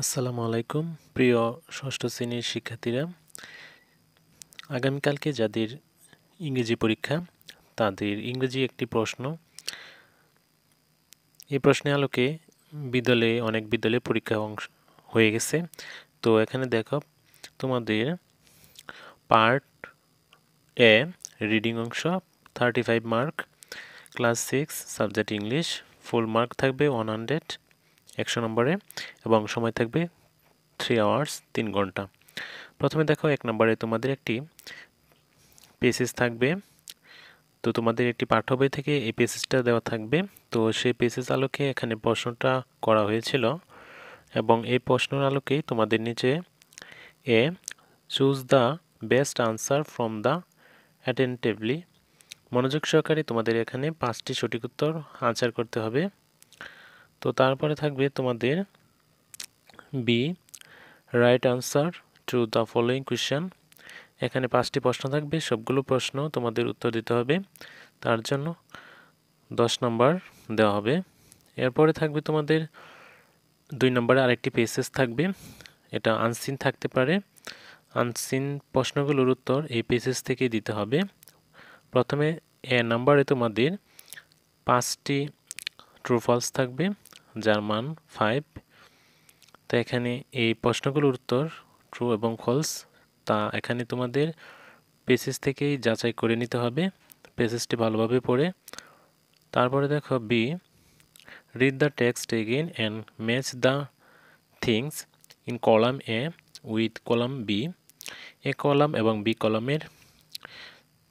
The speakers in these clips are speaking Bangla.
আসসালামু আলাইকুম প্রিয় ষষ্ঠ শ্রেণীর শিক্ষার্থীরা। আগামীকালকে যাদের ইংরেজি পরীক্ষা তাদের ইংরেজি একটি প্রশ্ন। এই প্রশ্নের আলোকে অনেক বিদ্যালয়ে পরীক্ষা অংশ হয়ে গেছে। তো এখানে দেখো তোমাদের পার্ট এ রিডিং অংশ 35 mark, class 6 subject English, full mark থাকবে 100 নম্বরে এবং সময় থাকবে 3 আওয়ার্স 3 ঘন্টা। প্রথমে দেখো 1 নম্বরে তোমাদের একটি পেসেজ থাকবে। তো তোমাদের একটি পাঠ্য বই থেকে এই পেসেজটা দেওয়া থাকবে। তো সেই পেসেজ আলোকে এখানে প্রশ্নটা করা হয়েছিল এবং এই প্রশ্নের আলোকেই তোমাদের নিচে A choose the best answer from the attentively, মনোযোগ সহকারে তোমাদের এখানে 5টি সঠিক উত্তর আনসার করতে হবে। তো তারপরে থাকবে তোমাদের B write answer to the following question. এখানে 5টি প্রশ্ন থাকবে, সবগুলো প্রশ্ন তোমাদের উত্তর দিতে হবে, তার জন্য 10 নম্বর দেওয়া হবে। এরপরে থাকবে তোমাদের 2 নম্বরে আরেকটি পেসেজ থাকবে, এটা আনসিন থাকতে পারে। আনসিন প্রশ্নগুলোর উত্তর এই পেসেজ থেকে দিতে হবে। প্রথমে এ নম্বরে তোমাদের 5টি ট্রু ফলস থাকবে যার মান 5। তো এখানে এই প্রশ্নগুলোর উত্তর ট্রু এবং ফলস তা এখানে তোমাদের পেসেজ থেকেই যাচাই করে নিতে হবে, পেসেজটি ভালোভাবে পড়ে। তারপরে দেখো B read the text again and match the things in column A with column B. A column এবং বি কলামের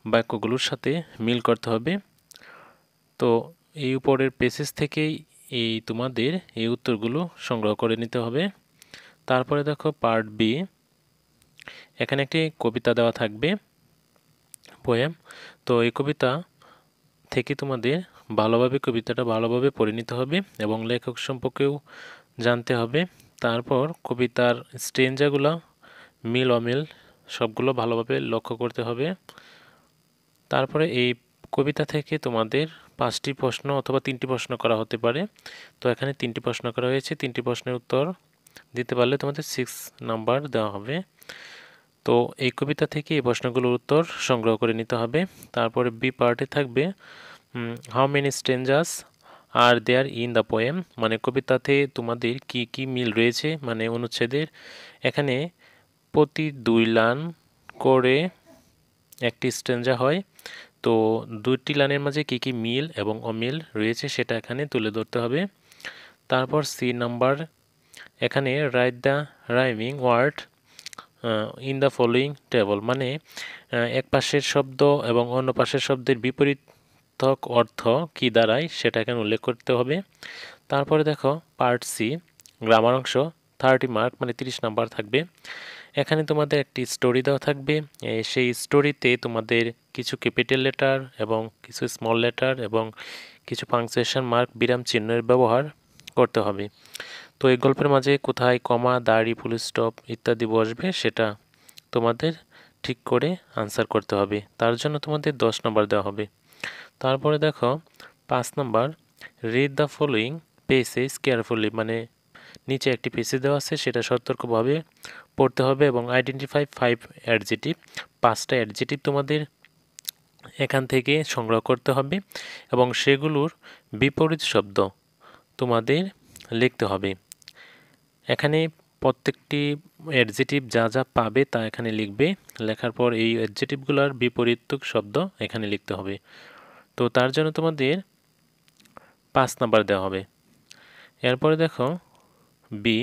বাক্যগুলোর সাথে মিল করতে হবে। তো এই উপরের পেসেজ থেকেই তোমাদের এই উত্তরগুলো সংগ্রহ করে নিতে হবে। তারপরে দেখো পার্ট বি, এখানে একটি কবিতা দেওয়া থাকবে, পোয়েম। তো এই কবিতা থেকে তোমাদের কবিতাটা ভালোভাবে পড়ে নিতে হবে এবং লেখক সম্পর্কেও জানতে হবে। তারপর কবিতার স্ট্রেঞ্জাগুলো মিল অমিল সবগুলো ভালোভাবে লক্ষ্য করতে হবে। তারপরে এই কবিতা থেকে তোমাদের 5টি প্রশ্ন অথবা 3টি প্রশ্ন করা হতে পারে। তো এখানে 3টি প্রশ্ন করা হয়েছে, 3টি প্রশ্নের উত্তর দিতে পারলে তোমাদের 6 নাম্বার দেওয়া হবে। তো এই কবিতা থেকে এই প্রশ্নগুলোর উত্তর সংগ্রহ করে নিতে হবে। তারপরে বি পার্টে থাকবে how many strangers are there in the poem, মানে কবিতাতে তোমাদের কি কি মিল রয়েছে, মানে অনুচ্ছেদের এখানে প্রতি 2 লাইন করে একটি স্ট্রেঞ্জা হয়। তো 2টি লাইনের মাঝে কি কি মিল এবং অমিল রয়েছে সেটা এখানে তুলে ধরতে হবে। তারপর সি নাম্বার, এখানে write the rhyming word in the following table, মানে এক পাশের শব্দ এবং অন্য পাশের শব্দের বিপরীতক অর্থ কি দাঁড়ায় সেটা এখানে উল্লেখ করতে হবে। তারপরে দেখো পার্ট সি গ্রামার অংশ 30 মার্ক, মানে 30 নাম্বার থাকবে। এখানে তোমাদের একটি স্টোরি দেওয়া থাকবে, সেই স্টোরিতে তোমাদের কিছু ক্যাপিটাল লেটার এবং কিছু স্মল লেটার এবং কিছু পাংচুয়েশন মার্ক বিরাম চিহ্নের ব্যবহার করতে হবে। তো এই গল্পের মাঝে কোথায় কমা, দাড়ি, ফুল স্টপ ইত্যাদি বসবে সেটা তোমাদের ঠিক করে আনসার করতে হবে, তার জন্য তোমাদের 10 নম্বর দেওয়া হবে। তারপরে দেখো 5 number read the following passage carefully, মানে নিচে একটি পেসেজ দেওয়া আছে সেটা সতর্কভাবে পড়তে হবে এবং আইডেন্টিফাই 5 অ্যাডজেটিভ, 5টা অ্যাডজেটিভ তোমাদের এখান থেকে সংগ্রহ করতে হবে এবং সেগুলোর বিপরীত শব্দ তোমাদের লিখতে হবে। এখানে প্রত্যেকটি অ্যাডজেটিভ যা যা পাবে তা এখানে লিখবে, লেখার পর এই অ্যাডজেটিভগুলোর বিপরীতক শব্দ এখানে লিখতে হবে। তো তার জন্য তোমাদের 5 নাম্বার দেওয়া হবে। এরপরে দেখো B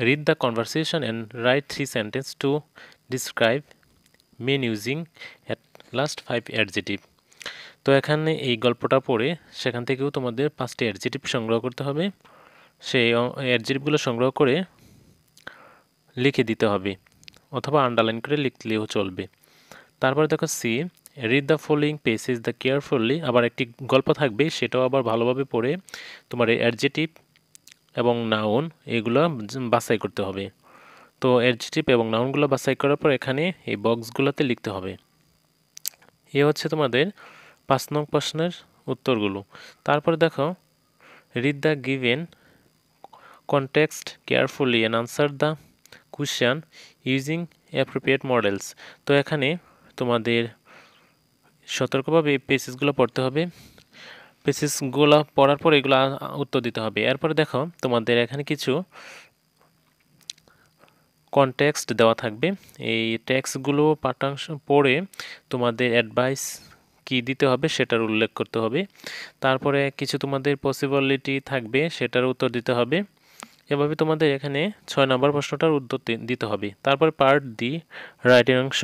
read the conversation and write 3 sentence to describe men using at last 5 adjective. তো এখানে এই গল্পটা পড়ে সেখান থেকেও তোমাদের 5টি অ্যাডজেটিভ সংগ্রহ করতে হবে, সেই অ্যাডজেটিভগুলো সংগ্রহ করে লিখে দিতে হবে অথবা আন্ডারলাইন করে লিখলেও চলবে। তারপরে দেখো C read the following passage the carefully, আবার একটি গল্প থাকবে সেটাও আবার ভালোভাবে পড়ে তোমার এই অ্যাডজেটিভ এবং নাউন এগুলো বাছাই করতে হবে। তো অ্যাডজেটিভ এবং নাউনগুলো বাছাই করার পর এখানে এই বক্সগুলোতে লিখতে হবে। এ হচ্ছে তোমাদের 5 নং প্রশ্নের উত্তরগুলো। তারপরে দেখো read the given context carefully and answer the question using appropriate models। তো এখানে তোমাদের সতর্কভাবে এই পেসেসগুলো পড়তে হবে, পেসেসগুলো পড়ার পর এগুলো উত্তর দিতে হবে। এরপরে দেখো তোমাদের এখানে কিছু কনটেক্সট দেওয়া থাকবে, এই টেক্সটগুলো পাঠ্যাংশ পড়ে তোমাদের অ্যাডভাইস কি দিতে হবে সেটার উল্লেখ করতে হবে। তারপরে কিছু তোমাদের পসিবিলিটি থাকবে, সেটার উত্তর দিতে হবে। এভাবে তোমাদের এখানে 6 নম্বর প্রশ্নটার উত্তর দিতে হবে। তারপর পার্ট ডি রাইটিং অংশ।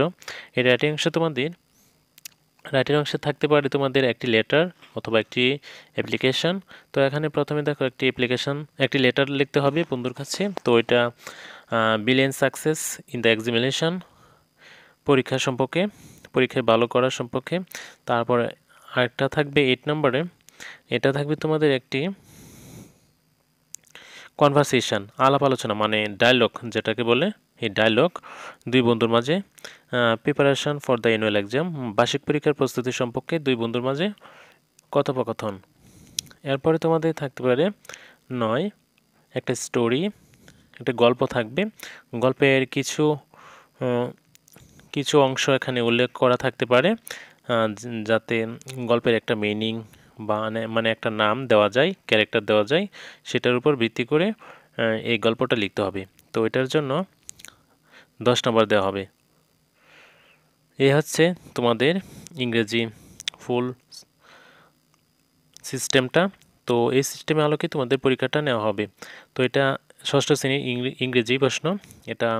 এই রাইটিং অংশ তোমাদের রাইটিং অংশে থাকতে পারে তোমাদের একটি লেটার অথবা একটি অ্যাপ্লিকেশন। তো এখানে প্রথমে দেখো একটি লেটার লিখতে হবে বন্ধুর কাছে। তো এটা billion success in the examination, পরীক্ষা সম্পর্কে, পরীক্ষায় ভালো করার সম্পর্কে। তারপরে আরেকটা থাকবে 8 নম্বরে, এটা থাকবে তোমাদের একটি কনভারসেশন, আলাপ আলোচনা মানে ডায়লগ যেটাকে বলে, এই ডায়লগ দুই বন্ধুর মাঝে। Preparation for the annual exam, বার্ষিক পরীক্ষার প্রস্তুতি সম্পর্কে দুই বন্ধুর মাঝে কথোপকথন। এরপরে তোমাদের থাকতে পারে 9 একটা স্টোরি, একটা গল্প থাকবে। গল্পের কিছু অংশ এখানে উল্লেখ করা থাকতে পারে, যাতে গল্পের একটা মিনিং বা মানে একটা নাম দেওয়া যায়, ক্যারেক্টার দেওয়া যায়, সেটার উপর ভিত্তি করে এই গল্পটা লিখতে হবে। তো এটার জন্য 10 নম্বর দেওয়া হবে। এই হচ্ছে তোমাদের ইংরেজি ফুল সিস্টেমটা। তো এই সিস্টেমের আলোকে তোমাদের পরীক্ষাটা নেওয়া হবে। তো এটা ষষ্ঠ শ্রেণীর ইংরেজি প্রশ্ন, এটা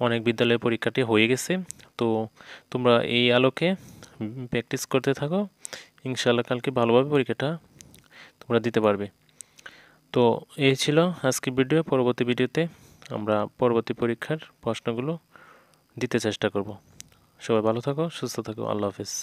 অনেক বিদ্যালয়ের পরীক্ষাটি হয়ে গেছে। তো তোমরা এই আলোকে প্র্যাকটিস করতে থাকো, ইনশাআল্লাহ কালকে ভালোভাবে পরীক্ষাটা তোমরা দিতে পারবে। তো এই ছিল আজকের ভিডিও। পরবর্তী ভিডিওতে আমরা পরবর্তী পরীক্ষার প্রশ্নগুলো দিতে চেষ্টা করব। সবাই ভালো থাকো, সুস্থ থাকো, আল্লাহ হাফেজ।